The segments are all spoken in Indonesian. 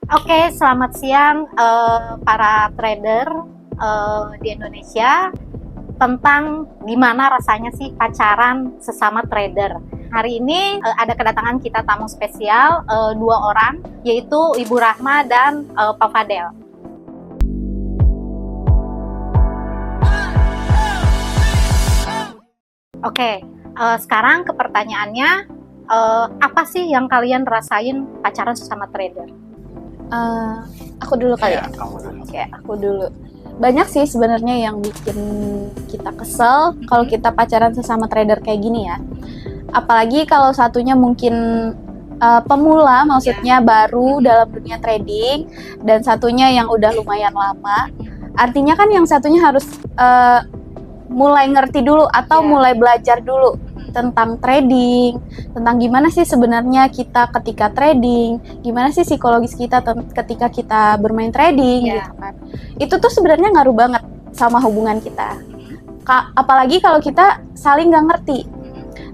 Oke, selamat siang para trader di Indonesia, tentang gimana rasanya sih pacaran sesama trader. Hari ini ada kedatangan kita tamu spesial, dua orang, yaitu Ibu Rahma dan Pak Fadel. Oke, sekarang ke pertanyaannya, apa sih yang kalian rasain pacaran sesama trader? Aku dulu kali ya. Kamu dulu. Oke, aku dulu. Banyak sih sebenarnya yang bikin kita kesel kalau kita pacaran sesama trader kayak gini ya. Apalagi kalau satunya mungkin pemula, maksudnya baru dalam dunia trading, dan satunya yang udah lumayan lama. Artinya kan yang satunya harus mulai ngerti dulu atau mulai belajar dulu tentang trading, tentang gimana sih sebenarnya kita ketika trading, gimana sih psikologis kita ketika kita bermain trading gitu kan. Itu tuh sebenarnya ngaruh banget sama hubungan kita. Apalagi kalau kita saling nggak ngerti.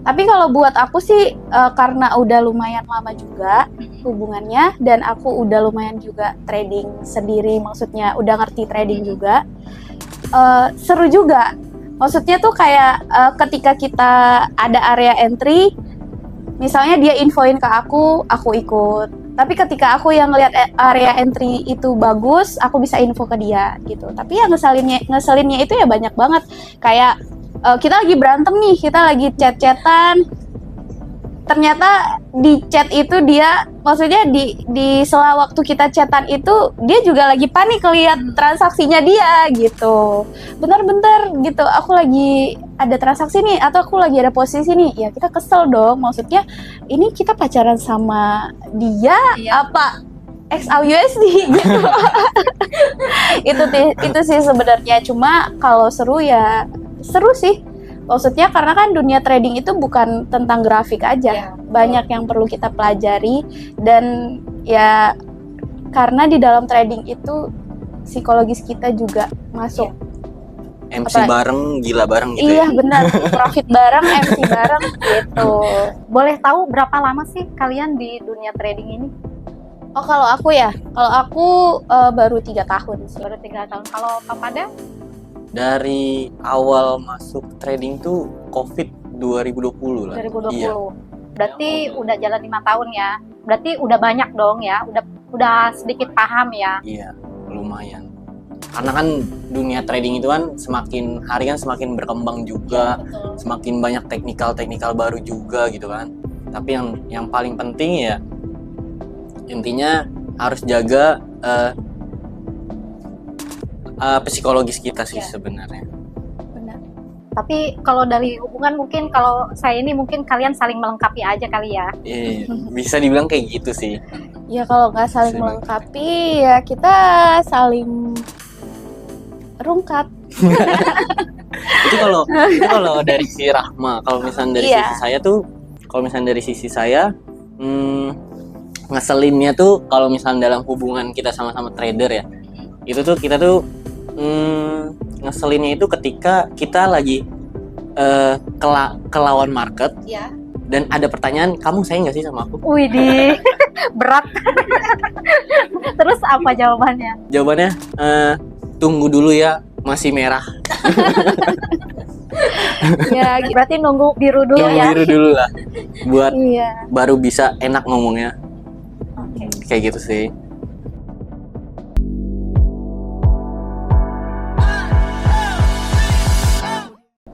Tapi kalau buat aku sih karena udah lumayan lama juga hubungannya, dan aku udah lumayan juga trading sendiri, maksudnya udah ngerti trading juga, seru juga. Maksudnya tuh kayak ketika kita ada area entry, misalnya dia infoin ke aku ikut. Tapi ketika aku yang ngelihat area entry itu bagus, aku bisa info ke dia gitu. Tapi yang ngeselinnya itu ya banyak banget. Kayak kita lagi berantem nih, kita lagi chat-chatan. Ternyata di chat itu dia, maksudnya di sela waktu kita chatan itu, dia juga lagi panik lihat transaksinya dia gitu. Bentar-bentar gitu, aku lagi ada transaksi nih, atau aku lagi ada posisi nih. Ya kita kesel dong, maksudnya ini kita pacaran sama dia apa XAUUSD gitu. itu sih sebenarnya. Cuma kalau seru ya seru sih. Maksudnya karena kan dunia trading itu bukan tentang grafik aja, banyak yang perlu kita pelajari, dan ya karena di dalam trading itu psikologis kita juga masuk. MC bareng, gila bareng gitu. Iya benar, profit bareng, MC bareng gitu. Boleh tahu berapa lama sih kalian di dunia trading ini? Oh kalau aku baru 3 tahun sih. Baru 3 tahun. Kalau Pak Fadel? Dari awal masuk trading tuh COVID 2020 lah. 2020. Iya. Berarti udah jalan 5 tahun ya. Berarti udah banyak dong ya. Udah sedikit paham ya. Iya, lumayan. Karena kan dunia trading itu kan semakin hari kan semakin berkembang juga, semakin banyak teknikal baru juga gitu kan. Tapi yang paling penting ya intinya harus jaga psikologis kita sih sebenarnya. Benar. Tapi kalau dari hubungan mungkin kalau saya ini mungkin kalian saling melengkapi aja kali ya. Iya, bisa dibilang kayak gitu sih. Ya kalau nggak saling melengkapi ya kita saling rungkat. itu kalau dari si Rahma, kalau misalnya dari sisi saya tuh, kalau misalnya dari sisi saya ngeselinnya tuh kalau misalnya dalam hubungan kita sama-sama trader ya, itu tuh kita tuh ngeselinnya itu ketika kita lagi ke lawan market dan ada pertanyaan, kamu sayang nggak sih sama aku? Widih, berat. Terus apa jawabannya? Jawabannya tunggu dulu ya, masih merah. Ya berarti nunggu biru dulu ya. Biru dulu lah, buat baru bisa enak ngomongnya. Kayak gitu sih.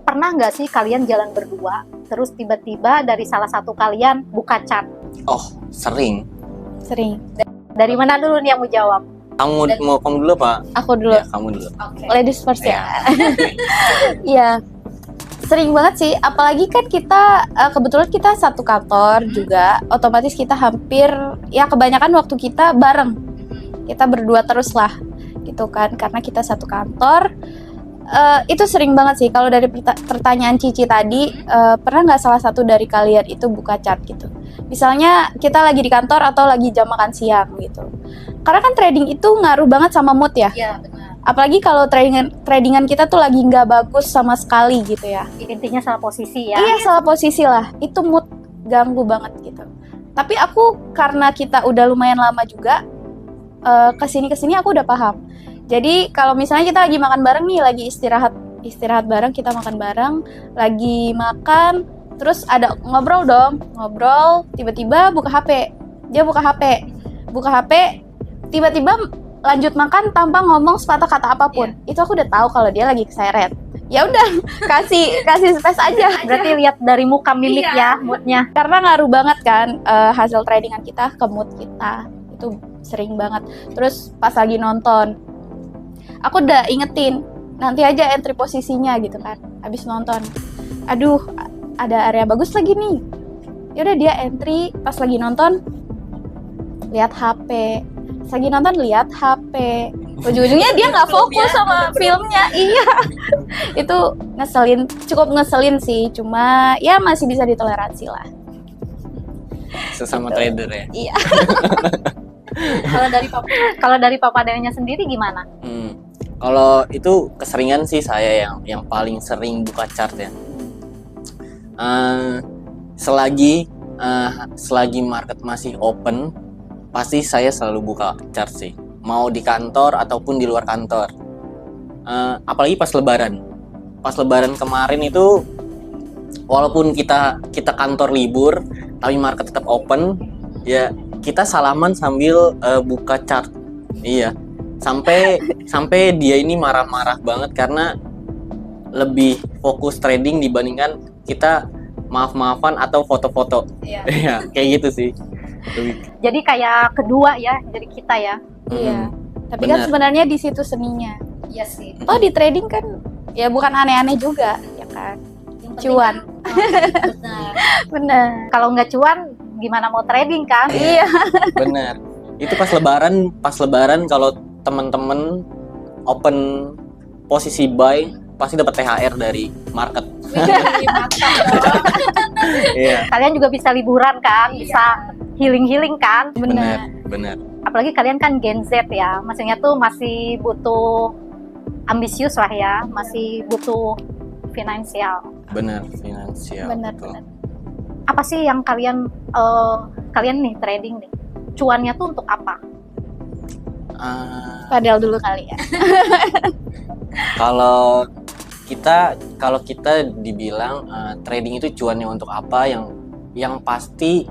Pernah nggak sih kalian jalan berdua, terus tiba-tiba dari salah satu kalian buka chat? Oh, sering. Dari mana dulu nih yang mau jawab? Kamu dulu apa? Aku dulu. Ya, kamu dulu. Ladies first ya. Iya. Sering banget sih, apalagi kan kita kebetulan kita satu kantor juga, otomatis kita hampir ya kebanyakan waktu kita bareng. Kita berdua terus lah gitu kan, karena kita satu kantor. Itu sering banget sih. Kalau dari pertanyaan Cici tadi, pernah nggak salah satu dari kalian itu buka chat gitu? Misalnya kita lagi di kantor atau lagi jam makan siang gitu. Karena kan trading itu ngaruh banget sama mood ya. Iya benar. Apalagi kalau tradingan kita tuh lagi nggak bagus sama sekali gitu ya. Intinya salah posisi ya. Iya salah posisi lah. Itu mood ganggu banget gitu. Tapi aku karena kita udah lumayan lama juga, kesini aku udah paham. Jadi kalau misalnya kita lagi makan bareng nih, lagi istirahat bareng, kita makan bareng, lagi makan, terus ada ngobrol, tiba-tiba buka HP, dia buka HP, tiba-tiba lanjut makan tanpa ngomong sepatah kata apapun. Itu aku udah tahu kalau dia lagi keseret. Ya udah, kasih space aja. Berarti lihat dari muka mimik ya, moodnya. Karena ngaruh banget kan hasil tradingan kita ke mood kita. Itu sering banget. Terus pas lagi nonton, aku udah ingetin, nanti aja entry posisinya gitu kan. Habis nonton, aduh ada area bagus lagi nih. Yaudah dia entry, pas lagi nonton lihat HP. Pas lagi nonton lihat HP. Ujung-ujungnya dia nggak fokus sama filmnya. Iya. Itu cukup ngeselin sih. Cuma ya masih bisa ditoleransi lah. Sesama trader ya. Iya. Kalau dari Papa Dayanya sendiri gimana? Kalau itu keseringan sih saya yang paling sering buka chart ya. Selagi market masih open, pasti saya selalu buka chart sih. Mau di kantor ataupun di luar kantor. Apalagi pas Lebaran. Pas Lebaran kemarin itu, walaupun kita kantor libur, tapi market tetap open, ya kita salaman sambil buka chart. Iya. Sampai dia ini marah-marah banget karena lebih fokus trading dibandingkan kita maaf-maafan atau foto-foto. Iya, kayak gitu sih. Jadi kayak kedua ya dari kita ya. Iya. Tapi kan sebenarnya di situ seninya. Iya sih. Oh di trading kan ya bukan aneh-aneh juga, ya kan. Cuan. Benar. Kalau nggak cuan, gimana mau trading kan? Iya. Benar. Itu pas lebaran kalau teman-teman open posisi buy pasti dapat THR dari market. Iya. Kalian juga bisa liburan kan, bisa healing kan? Benar. Apalagi kalian kan Gen Z ya, maksudnya tuh masih butuh ambisius lah ya, masih butuh finansial. Benar, finansial. Benar. Apa sih yang kalian nih trading nih, cuannya tuh untuk apa? Padahal dulu kali ya. Kalau kita dibilang trading itu cuannya untuk apa, yang pasti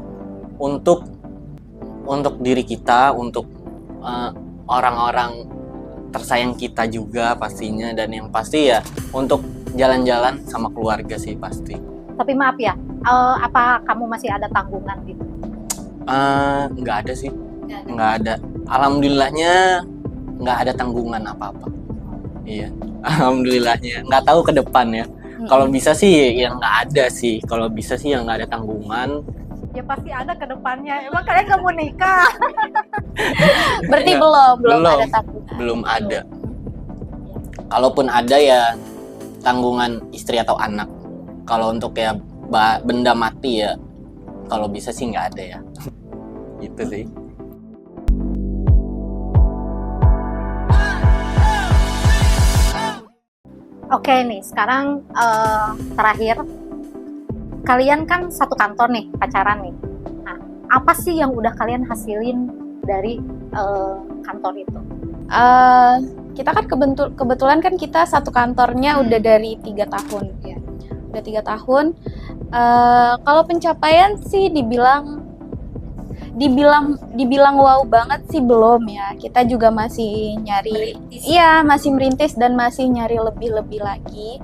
untuk diri kita, untuk orang-orang tersayang kita juga pastinya, dan yang pasti ya untuk jalan-jalan sama keluarga sih pasti. Tapi maaf ya, apa kamu masih ada tanggungan gitu? Nggak ada sih, nggak ada. Alhamdulillahnya nggak ada tanggungan apa-apa. Iya, alhamdulillahnya. Nggak tahu ke depan ya. Kalau bisa sih yang nggak ada sih. Kalau bisa sih yang nggak ada tanggungan. Ya pasti ada ke depannya. Emang kalian nggak mau nikah? Berarti Ya, belum ada tanggungan. Belum ada. Kalaupun ada ya tanggungan istri atau anak. Kalau untuk ya benda mati ya, kalau bisa sih nggak ada ya. Gitu sih. Oke nih, sekarang terakhir, kalian kan satu kantor nih, pacaran nih. Nah, apa sih yang udah kalian hasilin dari kantor itu? Kita kan kebetulan kan kita satu kantornya udah dari 3 tahun ya. Udah 3 tahun. Kalau pencapaian sih dibilang wow banget sih belum ya. Kita juga masih nyari, masih merintis dan masih nyari lebih lagi.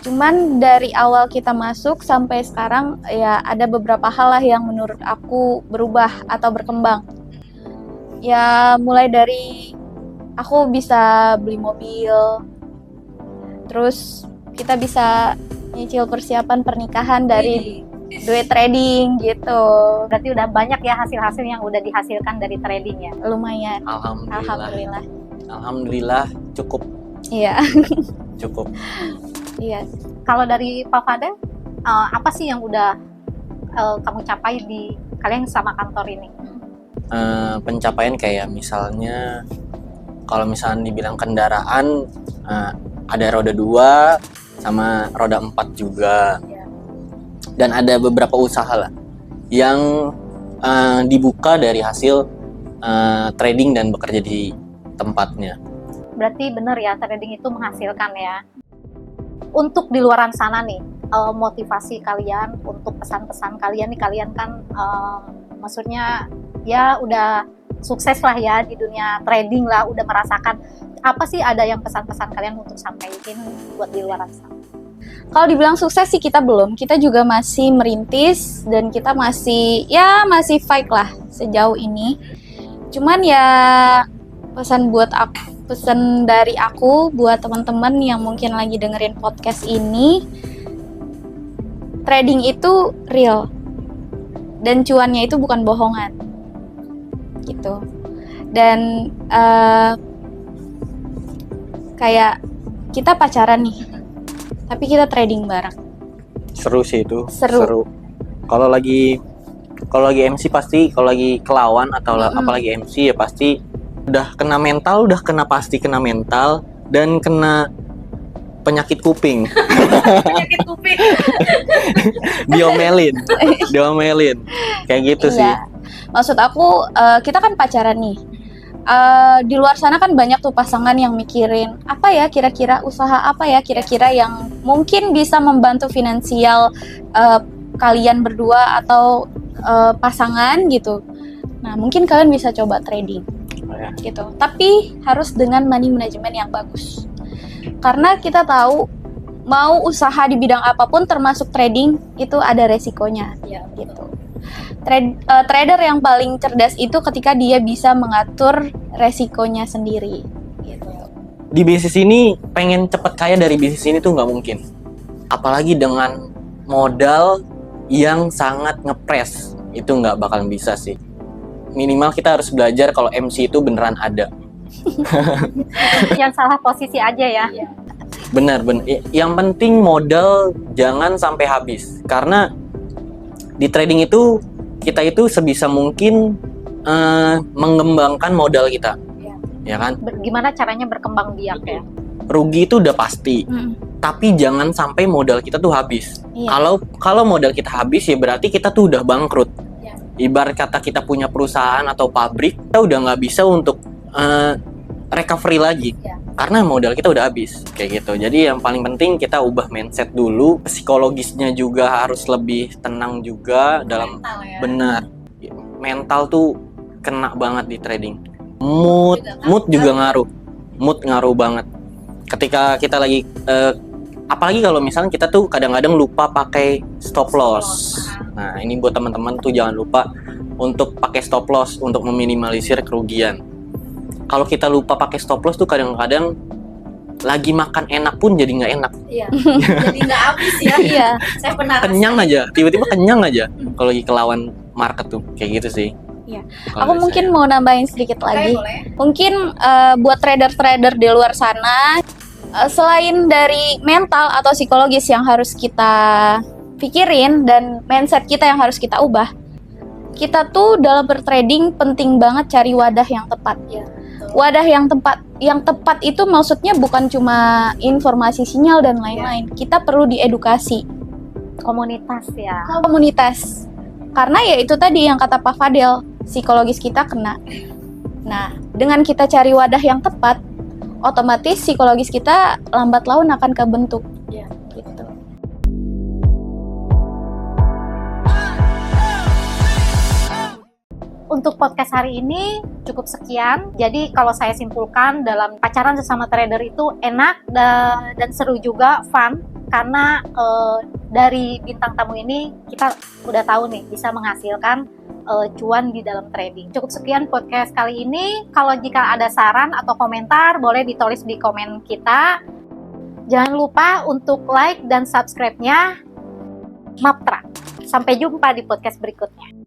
Cuman dari awal kita masuk sampai sekarang ya ada beberapa hal lah yang menurut aku berubah atau berkembang. Ya mulai dari aku bisa beli mobil, terus kita bisa nyicil persiapan pernikahan dari duit trading gitu. Berarti udah banyak ya hasil-hasil yang udah dihasilkan dari trading ya? Lumayan. Alhamdulillah cukup. Iya. Cukup. Iya. Kalau dari Pak Fadel, apa sih yang udah kamu capai di kalian sama kantor ini? Pencapaian kayak misalnya, kalau misalnya dibilang kendaraan, ada roda 2 sama roda 4 juga. Dan ada beberapa usaha lah yang dibuka dari hasil trading dan bekerja di tempatnya. Berarti benar ya, trading itu menghasilkan ya. Untuk di luaran sana nih, motivasi kalian untuk pesan-pesan kalian nih, kalian kan maksudnya ya udah sukses lah ya di dunia trading lah, udah merasakan. Apa sih ada yang pesan-pesan kalian untuk sampaikan buat di luaran sana? Kalau dibilang sukses sih kita belum, kita juga masih merintis dan kita masih fight lah sejauh ini. Cuman ya pesan dari aku buat teman-teman yang mungkin lagi dengerin podcast ini, trading itu real dan cuannya itu bukan bohongan gitu. Dan kayak kita pacaran nih, tapi kita trading bareng. Seru sih itu. Seru. Kalau lagi MC pasti, kalau lagi kelawan atau apalagi MC ya pasti udah kena mental, pasti kena mental dan kena penyakit kuping. Penyakit kuping. diomelin. Kayak gitu sih. Iya. Maksud aku kita kan pacaran nih. Di luar sana kan banyak tuh pasangan yang mikirin apa ya kira-kira usaha apa ya kira-kira yang mungkin bisa membantu finansial kalian berdua atau pasangan gitu. Nah, mungkin kalian bisa coba trading gitu. Tapi harus dengan money management yang bagus. Karena kita tahu mau usaha di bidang apapun termasuk trading itu ada resikonya gitu. Trader yang paling cerdas itu ketika dia bisa mengatur resikonya sendiri gitu. Di bisnis ini pengen cepet kaya dari bisnis ini tuh nggak mungkin. Apalagi dengan modal yang sangat ngepres, itu nggak bakal bisa sih. Minimal kita harus belajar kalau MC itu beneran ada. Yang salah posisi aja ya. Benar. Yang penting modal jangan sampai habis. Karena di trading itu kita itu sebisa mungkin mengembangkan modal kita, ya kan? Gimana caranya berkembang biak ya? Rugi itu udah pasti, tapi jangan sampai modal kita tuh habis. Kalau modal kita habis ya berarti kita tuh udah bangkrut. Ibarat kata kita punya perusahaan atau pabrik, kita udah nggak bisa untuk recovery lagi. Karena modal kita udah habis, kayak gitu. Jadi yang paling penting kita ubah mindset dulu, psikologisnya juga harus lebih tenang juga dalam benar. Mental tuh kena banget di trading. Mood juga ngaruh. Mood ngaruh banget. Ketika kita lagi apalagi kalau misalnya kita tuh kadang-kadang lupa pakai stop loss. Nah, ini buat teman-teman tuh jangan lupa untuk pakai stop loss untuk meminimalisir kerugian. Kalau kita lupa pakai stop loss tuh kadang-kadang lagi makan enak pun jadi nggak enak. Iya. Jadi nggak habis ya. Iya. Saya pernah Kenyang aja, tiba-tiba kenyang aja. Kalau lagi kelawan market tuh kayak gitu sih. Iya. Aku mungkin mau nambahin sedikit lagi. Mungkin buat trader-trader di luar sana, selain dari mental atau psikologis yang harus kita pikirin dan mindset kita yang harus kita ubah, kita tuh dalam bertrading penting banget cari wadah yang tepat. Wadah yang tepat itu maksudnya bukan cuma informasi sinyal dan lain-lain. Kita perlu diedukasi. komunitas ya. Komunitas. Karena ya itu tadi yang kata Pak Fadel, psikologis kita kena. Nah, dengan kita cari wadah yang tepat, otomatis psikologis kita lambat laun akan kebentuk. Gitu. Untuk podcast hari ini cukup sekian. Jadi kalau saya simpulkan dalam pacaran sesama trader itu enak dan seru juga, fun. Karena dari bintang tamu ini kita udah tahu nih bisa menghasilkan cuan di dalam trading. Cukup sekian podcast kali ini. Kalau jika ada saran atau komentar boleh ditulis di komen kita. Jangan lupa untuk like dan subscribe-nya Maptra. Sampai jumpa di podcast berikutnya.